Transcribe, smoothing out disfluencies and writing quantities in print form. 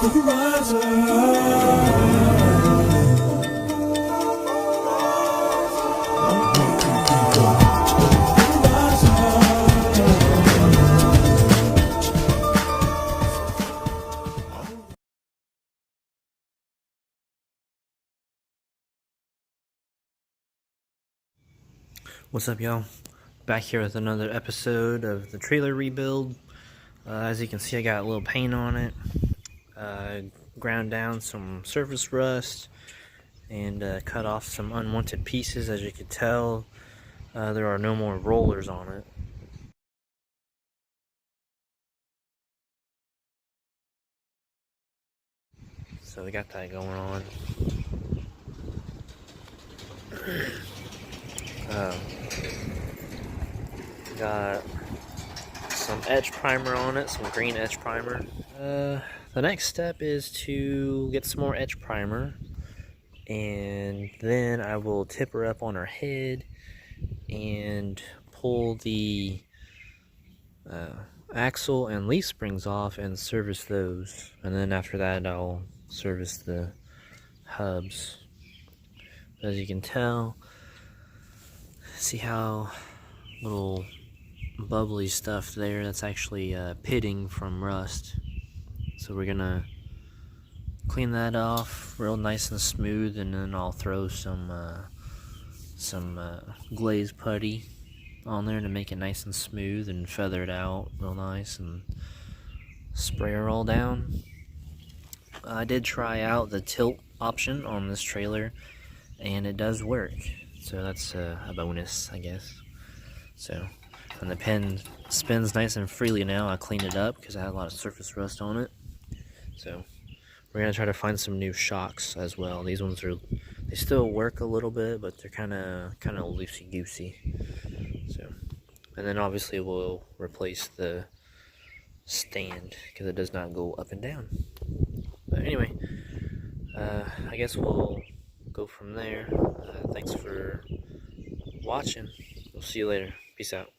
What's up, y'all? Back here with another episode of the trailer rebuild. As you can see, I got a little paint on it, ground down some surface rust, and cut off some unwanted pieces. As you can tell, there are no more rollers on it. So we got that going on. Got some edge primer on it, some green edge primer. The next step is to get some more edge primer, and then I will tip her up on her head and pull the axle and leaf springs off and service those, and then after that I'll service the hubs. As you can tell, see how little bubbly stuff there, that's actually pitting from rust. So we're gonna clean that off real nice and smooth, and then I'll throw some glaze putty on there to make it nice and smooth and feather it out real nice and spray her all down. I did try out the tilt option on this trailer and it does work, so that's a bonus, I guess. So, and the pen spins nice and freely now. I cleaned it up because I had a lot of surface rust on it. So we're gonna try to find some new shocks as well. These ones they still work a little bit, but they're kind of loosey goosey. So, and then obviously we'll replace the stand because it does not go up and down. But anyway, I guess we'll go from there. Thanks for watching. We'll see you later. Peace out.